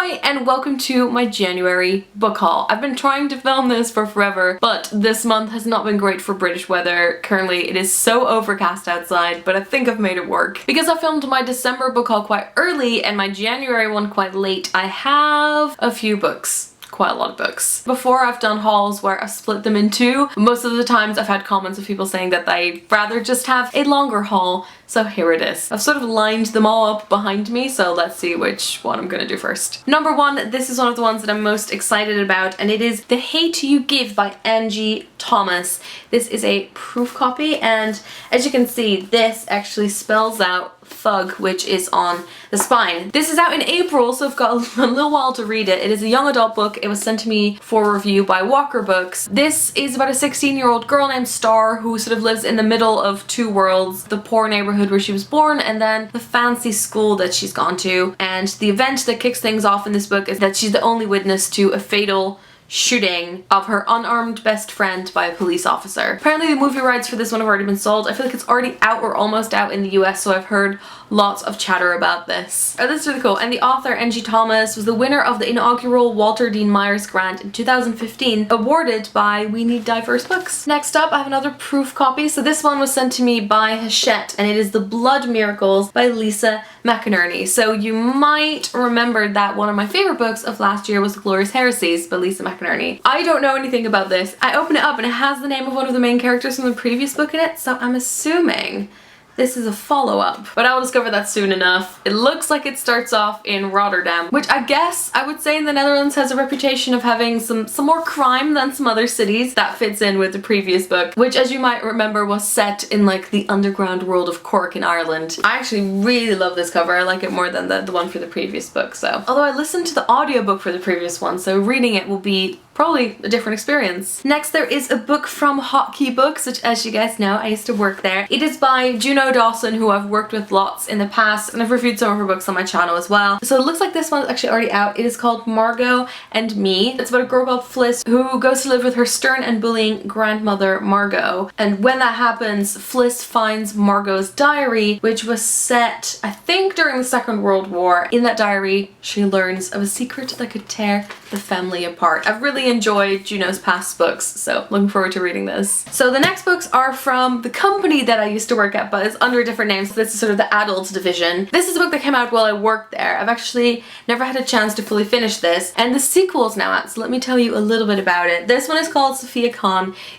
Hi and welcome to my January book haul. I've been trying to film this for forever, but this month has not been great for British weather. Currently it is so overcast outside, but I think I've made it work. Because I filmed my December book haul quite early and my January one quite late, I have a few books. Quite a lot of books. Before I've done hauls where I've split them in two. Most of the times I've had comments of people saying that they'd rather just have a longer haul, so here it is. I've sort of lined them all up behind me, so let's see which one I'm gonna do first. Number one, this is one of the ones that I'm most excited about, and it is The Hate You Give by Angie Thomas. This is a proof copy, and as you can see, this actually spells out thug, which is on the spine. This is out in April, so I've got a little while to read it. It is a young adult book. It was sent to me for review by Walker Books. This is about a 16-year-old girl named Star who sort of lives in the middle of two worlds, the poor neighborhood where she was born and then the fancy school that she's gone to. And the event that kicks things off in this book is that she's the only witness to a fatal shooting of her unarmed best friend by a police officer. Apparently the movie rights for this one have already been sold. I feel like it's already out or almost out in the US, so I've heard lots of chatter about this. Oh, this is really cool. And the author, Angie Thomas, was the winner of the inaugural Walter Dean Myers grant in 2015, awarded by We Need Diverse Books. Next up, I have another proof copy. So this one was sent to me by Hachette, and it is The Blood Miracles by Lisa McInerney. So you might remember that one of my favorite books of last year was The Glorious Heresies by Lisa McInerney. I don't know anything about this. I open it up and it has the name of one of the main characters from the previous book in it, so I'm assuming this is a follow-up, but I will discover that soon enough. It looks like it starts off in Rotterdam, which I guess I would say in the Netherlands has a reputation of having some more crime than some other cities. That fits in with the previous book, which as you might remember was set in like the underground world of Cork in Ireland. I actually really love this cover. I like it more than the one for the previous book, so. Although I listened to the audiobook for the previous one, so reading it will be probably a different experience. Next, there is a book from Hotkey Books, which as you guys know, I used to work there. It is by Juno Dawson, who I've worked with lots in the past, and I've reviewed some of her books on my channel as well. So it looks like this one's actually already out. It is called Margo and Me. It's about a girl called Fliss who goes to live with her stern and bullying grandmother, Margot. And when that happens, Fliss finds Margot's diary, which was set, I think, during the Second World War. In that diary, she learns of a secret that could tear the family apart. I've really enjoyed Juno's past books, so looking forward to reading this. So the next books are from the company that I used to work at, but it's under a different name, so this is sort of the adult division. This is a book that came out while I worked there. I've actually never had a chance to fully finish this, and the sequel is now out, so let me tell you a little bit about it. This one is called Sofia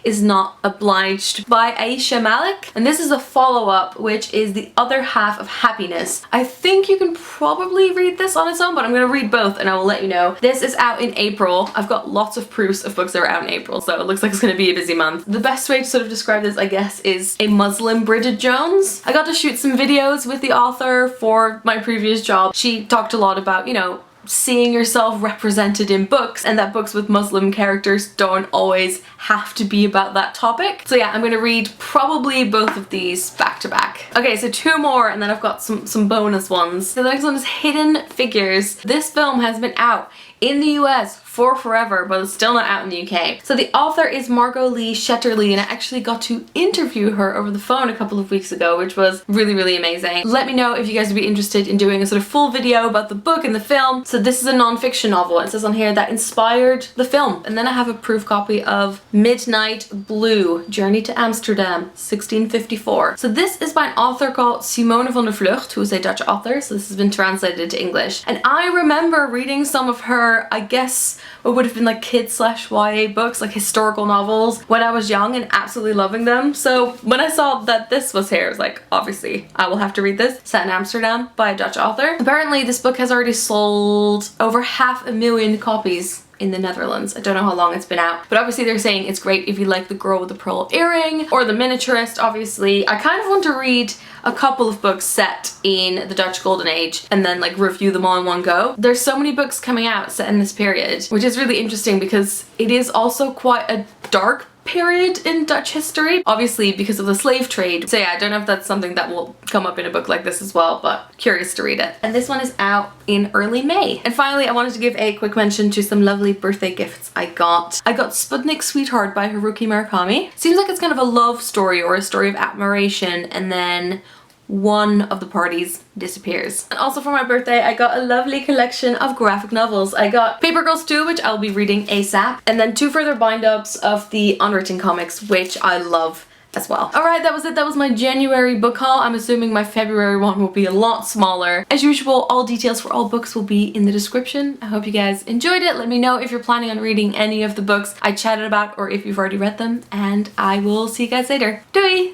is Not Obliged by Ayisha Malik, and this is a follow-up, which is the other half of Happiness. I think you can probably read this on its own, but I'm gonna read both and I will let you know. This is out in April. I've got lots of proofs of books that are out in April, so it looks like it's gonna be a busy month. The best way to sort of describe this, I guess, is a Muslim Bridget Jones. I got to shoot some videos with the author for my previous job. She talked a lot about, you know, seeing yourself represented in books, and that books with Muslim characters don't always have to be about that topic. So yeah, I'm gonna read probably both of these back to back. Okay, so two more and then I've got some bonus ones. So the next one is Hidden Figures. This film has been out in the US for forever, but it's still not out in the UK. So the author is Margot Shetterly, and I actually got to interview her over the phone a couple of weeks ago, which was really, really amazing. Let me know if you guys would be interested in doing a sort of full video about the book and the film. So this is a non-fiction novel. It says on here that inspired the film. And then I have a proof copy of Midnight Blue, Journey to Amsterdam, 1654. So this is by an author called Simone van Vlugt, who is a Dutch author. So this has been translated into English. And I remember reading some of her, I guess, what would have been like kids/YA books, like historical novels, when I was young and absolutely loving them. So when I saw that this was here, I was like, obviously I will have to read this. Set in Amsterdam by a Dutch author. Apparently this book has already sold over 500,000 copies in the Netherlands. I don't know how long it's been out, but obviously they're saying it's great if you like The Girl with the Pearl Earring or The Miniaturist. Obviously I kind of want to read a couple of books set in the Dutch Golden Age and then like review them all in one go. There's so many books coming out set in this period, which is really interesting because it is also quite a dark period in Dutch history, obviously because of the slave trade. So yeah, I don't know if that's something that will come up in a book like this as well, but curious to read it. And this one is out in early May. And finally, I wanted to give a quick mention to some lovely birthday gifts I got. I got Sputnik Sweetheart by Haruki Murakami. Seems like it's kind of a love story or a story of admiration and then one of the parties disappears. And also for my birthday, I got a lovely collection of graphic novels. I got Paper Girls 2, which I'll be reading ASAP, and then 2 further bind-ups of the Unwritten comics, which I love as well. Alright, that was it. That was my January book haul. I'm assuming my February one will be a lot smaller. As usual, all details for all books will be in the description. I hope you guys enjoyed it. Let me know if you're planning on reading any of the books I chatted about or if you've already read them, and I will see you guys later. Doei!